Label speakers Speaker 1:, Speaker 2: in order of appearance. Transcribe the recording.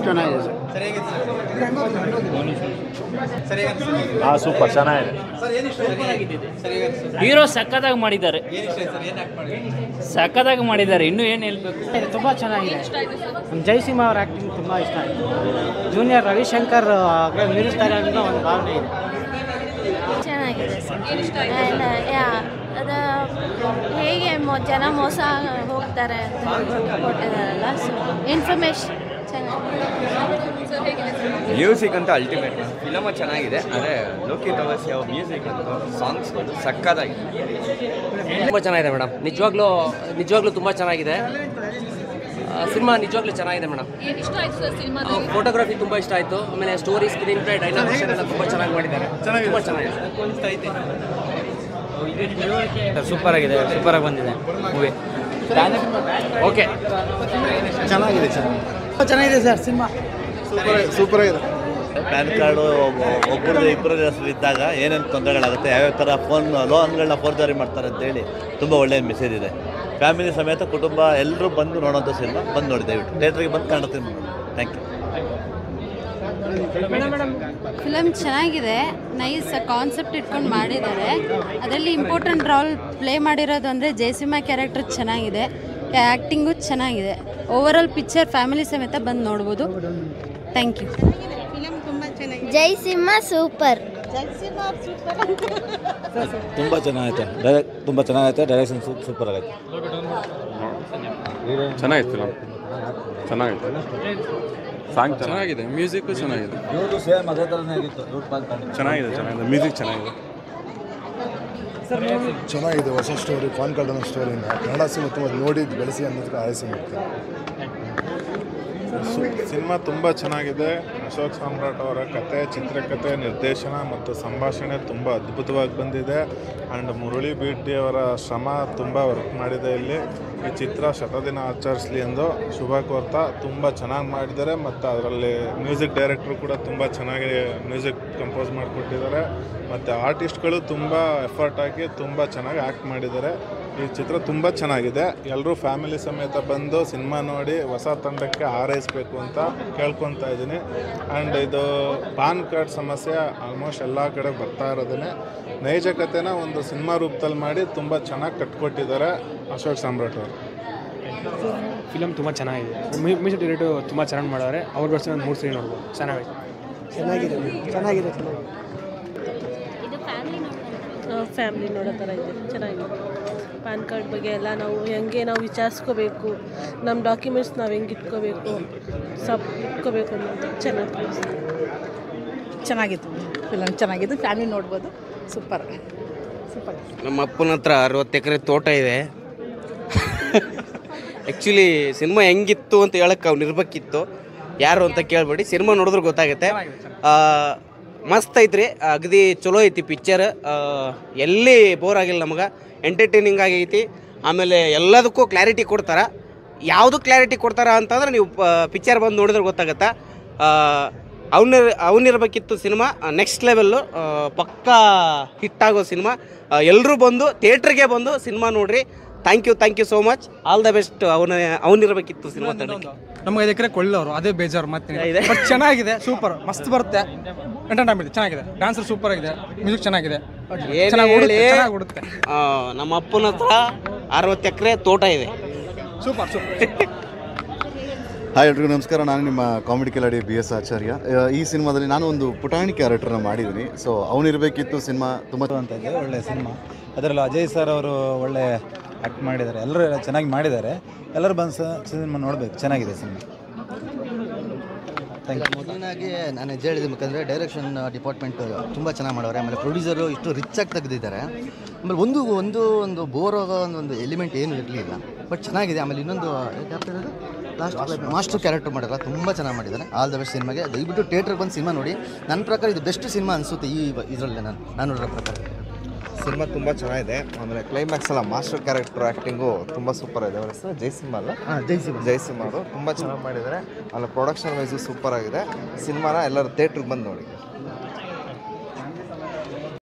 Speaker 1: ಚೆನ್ನಾಗಿದೆ
Speaker 2: ಹಾಂ ಸೂಪರ್ ಚೆನ್ನಾಗಿದೆ.
Speaker 3: ಹೀರೋ ಸಕ್ಕತ್ತಾಗಿ ಮಾಡಿದ್ದಾರೆ, ಸಕ್ಕತ್ತಾಗಿ ಮಾಡಿದ್ದಾರೆ. ಇನ್ನೂ ಏನು ಹೇಳ್ಬೇಕು?
Speaker 1: ತುಂಬ ಚೆನ್ನಾಗಿದೆ. ಜಯಸಿಂಹ ಅವ್ರ ಆ್ಯಕ್ಟಿಂಗ್ ತುಂಬ ಇಷ್ಟ ಆಯಿತು. ಜೂನಿಯರ್ ರವಿಶಂಕರ್ ಮೀರಿಸ್ತಾರೆ ಅಂತ ಒಂದು ಭಾವನೆ ಇದೆ.
Speaker 4: ಚೆನ್ನಾಗಿದೆ ಅದು ಹೇಗೆ ಜನ ಮೋಸ ಹೋಗ್ತಾರೆ ಅಂತ ಕೊಟ್ಟಿದ್ದಾರಲ್ಲ, ಸೊ ಇನ್ಫಾರ್ಮೇಶನ್ ಚೆನ್ನಾಗಿದೆ.
Speaker 5: ಮ್ಯೂಸಿಕ್ ಅಂತ ಅಲ್ಟಿಮೇಟ್. ಫಿಲಮ ಚೆನ್ನಾಗಿದೆ, ಆದರೆ ಲೋಕಿ ತವಸ್ಯ ಮ್ಯೂಸಿಕ್ ಅಂತ ಸಾಂಗ್ಸ್ಗಳು ಸಕ್ಕತ್ತಾಗಿದೆ.
Speaker 6: ತುಂಬ ಚೆನ್ನಾಗಿದೆ ಮೇಡಮ್, ನಿಜವಾಗ್ಲೂ ತುಂಬ ಚೆನ್ನಾಗಿದೆ ಸಿನಿಮಾ. ನಿಜವಾಗ್ಲೂ ಚೆನ್ನಾಗಿದೆ ಮೇಡಮ್. ಫೋಟೋಗ್ರಫಿ ತುಂಬ ಇಷ್ಟ ಆಯಿತು. ಆಮೇಲೆ ಸ್ಟೋರಿ, ಸ್ಕ್ರೀನ್ ಪ್ಲೇ, ಡೈಲಾಗ್ ಎಲ್ಲ ತುಂಬ ಚೆನ್ನಾಗಿ ಮಾಡಿದ್ದಾರೆ. ತುಂಬ ಚೆನ್ನಾಗಿದೆ,
Speaker 3: ಸೂಪರ್ ಆಗಿದೆ, ಸೂಪರ್ ಆಗಿ ಬಂದಿದೆ ಮೂವಿ. ಓಕೆ,
Speaker 1: ಚೆನ್ನಾಗಿದೆ ಸರ್ ಸಿನಿಮಾ.
Speaker 2: ಸೂಪರ್ ಆಗಿದೆ.
Speaker 7: ಪ್ಯಾನ್ ಕಾರ್ಡು ಒಬ್ಬರು ಇಬ್ಬರ ಇದ್ದಾಗ ಏನೇನು ತೊಂದರೆಗಳಾಗುತ್ತೆ, ಯಾವ್ಯಾವ ಥರ ಲೋನ್ಗಳನ್ನ ಫೋರ್ಜರಿ ಮಾಡ್ತಾರೆ ಅಂತೇಳಿ ತುಂಬ ಒಳ್ಳೆಯ ಮೆಸೇಜ್ ಇದೆ. ಫ್ಯಾಮಿಲಿ ಸಮೇತ ಕುಟುಂಬ ಎಲ್ಲರೂ ಬಂದು ನೋಡೋಂಥ ಸಿನಿಮಾ. ಬಂದು ನೋಡಿ ದಯವಿಟ್ಟು ಥಿಯೇಟ್ರಿಗೆ ಬಂದು ಕನ್ನಡ ಸಿನಿಮಾ ನೋಡಿ. Thank you.
Speaker 4: ಫಿಲಮ್ ಚೆನ್ನಾಗಿದೆ, ನೈಸ್ ಕಾನ್ಸೆಪ್ಟ್ ಇಟ್ಕೊಂಡು ಮಾಡಿದ್ದಾರೆ. ಅದರಲ್ಲಿ ಇಂಪಾರ್ಟೆಂಟ್ ರೋಲ್ ಪ್ಲೇ ಮಾಡಿರೋದು ಅಂದರೆ ಜಯಸಿಂಹ ಕ್ಯಾರೆಕ್ಟರ್ ಚೆನ್ನಾಗಿದೆ, ಆ್ಯಕ್ಟಿಂಗು ಚೆನ್ನಾಗಿದೆ. ಓವರಾಲ್ ಪಿಕ್ಚರ್ ಫ್ಯಾಮಿಲಿ ಸಮೇತ ಬಂದು ನೋಡ್ಬೋದು. Thank you. ಜಯಸಿಂಹ ಸೂಪರ್.
Speaker 7: ತುಂಬ ಚೆನ್ನಾಗೈತೆ, ಡೈರೆಕ್ಷನ್ ಸೂಪರ್ ಆಗೈತೆ.
Speaker 2: ಚೆನ್ನಾಗಿತ್ತು ಫಿಲಮ್, ಚೆನ್ನಾಗಿತ್ತು. ಸಾಂಗ್ ಚೆನ್ನಾಗಿದೆ, ಮ್ಯೂಸಿಕ್ಕು ಚೆನ್ನಾಗಿದೆ.
Speaker 7: ಸೇಮ್ ಅದೇ ಥರನೇ ಆಗಿತ್ತು.
Speaker 2: ಚೆನ್ನಾಗಿದೆ, ಮ್ಯೂಸಿಕ್ ಚೆನ್ನಾಗಿದೆ.
Speaker 8: ಚೆನ್ನಾಗಿದೆ. ಹೊಸ ಸ್ಟೋರಿ, ಫಾನ್ ಕಾರ್ಡ್ ಅನ್ನೋ ಸ್ಟೋರಿಯಿಂದ ಕನ್ನಡ ಸಿನಿಮಾ ತುಂಬ ನೋಡಿ ಬೆಳೆಸಿ ಅನ್ನೋದಕ್ಕೆ ಆಯಸ್ಸು ಮಾಡ್ತಾರೆ.
Speaker 2: ಸಿನಿಮಾ ತುಂಬ ಚೆನ್ನಾಗಿದೆ. ಅಶೋಕ್ ಸಾಮ್ರಾಟ್ ಅವರ ಕತೆ, ಚಿತ್ರಕಥೆ, ನಿರ್ದೇಶನ ಮತ್ತು ಸಂಭಾಷಣೆ ತುಂಬ ಅದ್ಭುತವಾಗಿ ಬಂದಿದೆ. ಆ್ಯಂಡ್ ಮುರಳಿ ಬೀಟಿ ಅವರ ಶ್ರಮ ತುಂಬ ವರ್ಕ್ ಮಾಡಿದೆ ಇಲ್ಲಿ. ಈ ಚಿತ್ರ ಶತದಿನ ಆಚರಿಸಲಿ ಎಂದು ಶುಭ ಕೋರ್ತಾ ತುಂಬ ಚೆನ್ನಾಗಿ ಮಾಡಿದ್ದಾರೆ. ಮತ್ತು ಅದರಲ್ಲಿ ಮ್ಯೂಸಿಕ್ ಡೈರೆಕ್ಟ್ರು ಕೂಡ ತುಂಬ ಚೆನ್ನಾಗಿ ಮ್ಯೂಸಿಕ್ ಕಂಪೋಸ್ ಮಾಡಿಕೊಟ್ಟಿದ್ದಾರೆ. ಮತ್ತು ಆರ್ಟಿಸ್ಟ್ಗಳು ತುಂಬ ಎಫರ್ಟ್ ಹಾಕಿ ತುಂಬ ಚೆನ್ನಾಗಿ ಆ್ಯಕ್ಟ್ ಮಾಡಿದ್ದಾರೆ. ಈ ಚಿತ್ರ ತುಂಬ ಚೆನ್ನಾಗಿದೆ. ಎಲ್ಲರೂ ಫ್ಯಾಮಿಲಿ ಸಮೇತ ಬಂದು ಸಿನಿಮಾ ನೋಡಿ ಹೊಸ ತಂಡಕ್ಕೆ ಹಾರೈಸಬೇಕು ಅಂತ ಕೇಳ್ಕೊತಾ ಇದ್ದೀನಿ. ಆ್ಯಂಡ್ ಇದು ಪಾನ್ ಕಾರ್ಡ್ ಸಮಸ್ಯೆ ಆಲ್ಮೋಸ್ಟ್ ಎಲ್ಲ ಕಡೆ ಬರ್ತಾ ಇರೋದೇ. ನೈಜ ಕಥೆನ ಒಂದು ಸಿನಿಮಾ ರೂಪದಲ್ಲಿ ಮಾಡಿ ತುಂಬ ಚೆನ್ನಾಗಿ ಕಟ್ಕೊಟ್ಟಿದ್ದಾರೆ ಅಶೋಕ್ ಸಾಮ್ರಾಟ್ ಅವರು.
Speaker 9: ಫಿಲಮ್ ತುಂಬ ಚೆನ್ನಾಗಿದೆ. ಮ್ಯೂಸಿಕ್ ಡೈರೆಕ್ಟರ್ ತುಂಬ ಚೆನ್ನಾಗಿ ಮಾಡಿದ್ದಾರೆ. ಅವ್ರ ವರ್ಷ ಒಂದು 3 ಸರಿ ನೋಡ್ಬೋದು.
Speaker 1: ಚೆನ್ನಾಗಿದೆ
Speaker 10: ಫ್ಯಾಮಿಲಿ ನೋಡೋ ಥರ ಇದೆ, ಚೆನ್ನಾಗಿದೆ. ಪ್ಯಾನ್ ಕಾರ್ಡ್ ಬಗ್ಗೆ ಎಲ್ಲ ಹೆಂಗೆ ನಾವು ವಿಚಾರಿಸ್ಕೋಬೇಕು, ನಮ್ಮ ಡಾಕ್ಯುಮೆಂಟ್ಸ್ ನಾವು ಹೆಂಗೆ ಇಟ್ಕೋಬೇಕು ಅನ್ನೋದು
Speaker 1: ಚೆನ್ನಾಗಿತ್ತು. ಫಿಲಮ್ ಚೆನ್ನಾಗಿತ್ತು, ಫ್ಯಾಮಿಲಿ ನೋಡ್ಬೋದು. ಸೂಪರ್.
Speaker 6: ನಮ್ಮ ಅಪ್ಪನ ಹತ್ರ 60 ಎಕರೆ ತೋಟ ಇದೆ. ಆ್ಯಕ್ಚುಲಿ ಸಿನಿಮಾ ಹೆಂಗಿತ್ತು ಅಂತ ಹೇಳಕ್ಕೆ ಅವ್ನು ಇರ್ಬೇಕಿತ್ತು. ಯಾರು ಅಂತ ಕೇಳಬೇಡಿ, ಸಿನಿಮಾ ನೋಡಿದ್ರೆ ಗೊತ್ತಾಗುತ್ತೆ. ಮಸ್ತ್ ಐತ್ರಿ, ಅಗದಿ ಚಲೋ ಐತಿ ಪಿಕ್ಚರ್. ಎಲ್ಲಿ ಬೋರ್ ಆಗಿಲ್ಲ ನಮಗೆ, ಎಂಟರ್ಟೈನಿಂಗ್ ಆಗೈತಿ. ಆಮೇಲೆ ಎಲ್ಲದಕ್ಕೂ ಕ್ಲಾರಿಟಿ ಕೊಡ್ತಾರೆ. ಯಾವುದು ಕ್ಲಾರಿಟಿ ಕೊಡ್ತಾರೆ ಅಂತಂದ್ರೆ ನೀವು ಪಿಕ್ಚರ್ ಬಂದು ನೋಡಿದ್ರೆ ಗೊತ್ತಾಗತ್ತೆ. ಅವನಿರ್ಬೇಕಿತ್ತು ಸಿನಿಮಾ ನೆಕ್ಸ್ಟ್ ಲೆವೆಲ್ಲು, ಪಕ್ಕಾ ಹಿಟ್ಟಾಗೋ ಸಿನಿಮಾ. ಎಲ್ಲರೂ ಬಂದು ಥಿಯೇಟ್ರಿಗೆ ಬಂದು ಸಿನಿಮಾ ನೋಡ್ರಿ. Thank you so much. All the best. ಅವನಿರ್ಬೇಕಿತ್ತು ಸಿನಿಮಾ ತಂಡಕ್ಕೆ.
Speaker 9: ನಮ್ಗೆ 5 ಎಕರೆ ಕೊಳ್ಳೋರು ಅದೇ ಬೇಜಾರು ಮತ್ತೆ. ಬಟ್ ಚೆನ್ನಾಗಿದೆ, ಸೂಪರ್, ಮಸ್ತ್ ಬರುತ್ತೆ. ಎಂಟರ್ಟೈನ್ಮೆಂಟ್ ಚೆನ್ನಾಗಿದೆ, ಡ್ಯಾನ್ಸರ್ ಸೂಪರ್ ಆಗಿದೆ, ಮ್ಯೂಸಿಕ್ ಚೆನ್ನಾಗಿದೆ, ಚೆನ್ನಾಗಿ.
Speaker 6: ನಮ್ಮ ಅಪ್ಪನ ಹತ್ರ 60 ಎಕರೆ ತೋಟ ಇದೆ.
Speaker 9: ಸೂಪರ್.
Speaker 8: ಹಾಯ್ ಎಲ್ರಿಗೂ ನಮಸ್ಕಾರ. ನಾನು ನಿಮ್ಮ ಕಾಮಿಡಿ ಕಿಲಾಡಿ BS ಆಚಾರ್ಯ. ಈ ಸಿನಿಮಾದಲ್ಲಿ ನಾನು ಒಂದು ಪುಟಾಣಿ ಕ್ಯಾರೆಕ್ಟರ್ನ ಮಾಡಿದ್ದೀನಿ. ಸೊ ಅವನಿರಬೇಕಿತ್ತು ಸಿನಿಮಾ ತುಂಬ
Speaker 7: ಅಂತ ಇದೆ, ಒಳ್ಳೆಯ ಸಿನಿಮಾ. ಅದರಲ್ಲಿ ಅಜಯ್ ಸರ್ ಅವರು ಒಳ್ಳೆ ಆ್ಯಕ್ಟ್ ಮಾಡಿದ್ದಾರೆ. ಎಲ್ಲರೂ ಚೆನ್ನಾಗಿ ಮಾಡಿದ್ದಾರೆ. ಎಲ್ಲರೂ ಬಂದು ಸಿನಿಮಾ ನೋಡಬೇಕು, ಚೆನ್ನಾಗಿದೆ ಸಿನಿಮಾ.
Speaker 11: ಮೊದಲನಾಗಿ ನಾನು ಹೇಳಿದ ಯಾಕಂದರೆ ಡೈರೆಕ್ಷನ್ ಡಿಪಾರ್ಟ್ಮೆಂಟ್ ತುಂಬ ಚೆನ್ನಾಗಿ ಮಾಡೋರೆ. ಆಮೇಲೆ ಪ್ರೊಡ್ಯೂಸರು ಇಷ್ಟು ರಿಚಾಗಿ ತೆಗೆದಿದ್ದಾರೆ. ಆಮೇಲೆ ಒಂದು ಬೋರ್ ಆಗೋ ಒಂದು ಎಲಿಮೆಂಟ್ ಏನೂ ಇರಲಿಲ್ಲ, ಬಟ್ ಚೆನ್ನಾಗಿದೆ. ಆಮೇಲೆ ಇನ್ನೊಂದು ಮಾಸ್ಟರ್ ಕ್ಯಾರೆಕ್ಟರ್ ಮಾಡಿದ್ರೆ ತುಂಬ ಚೆನ್ನಾಗಿ ಮಾಡಿದ್ದಾರೆ. ಆಲ್ ದ ಬೆಸ್ಟ್ ಸಿನಿಮಾಗೆ. ದಯವಿಟ್ಟು ಥಿಯೇಟ್ರಿಗೆ ಬಂದು ಸಿನಿಮಾ ನೋಡಿ. ನನ್ನ ಪ್ರಕಾರ ಇದು ಬೆಸ್ಟ್ ಸಿನಿಮಾ ಅನಿಸುತ್ತೆ ಇದರಲ್ಲಿ ನಾನು ನೋಡೋ ಪ್ರಕಾರ.
Speaker 5: ಸಿನಿಮಾ ತುಂಬ ಚೆನ್ನಾಗಿದೆ. ಆಮೇಲೆ ಕ್ಲೈಮ್ಯಾಕ್ಸ್ ಎಲ್ಲ ಮಾಸ್ಟರ್ ಕ್ಯಾರೆಕ್ಟರ್ ಆ್ಯಕ್ಟಿಂಗು ತುಂಬ ಸೂಪರ್ ಇದೆ. ಅವರ ಹೆಸರು ಜಯಸಿಂಹ ಅಲ್ಲ? ಜಯಸಿಂಹ ಅವರು ತುಂಬ ಚೆನ್ನಾಗಿ ಮಾಡಿದ್ದಾರೆ. ಆಮೇಲೆ ಪ್ರೊಡಕ್ಷನ್ ವೈಸು ಸೂಪರ್ ಆಗಿದೆ. ಸಿನಿಮಾನ ಎಲ್ಲರೂ ಥಿಯೇಟ್ರಿಗೆ ಬಂದು ನೋಡಿ.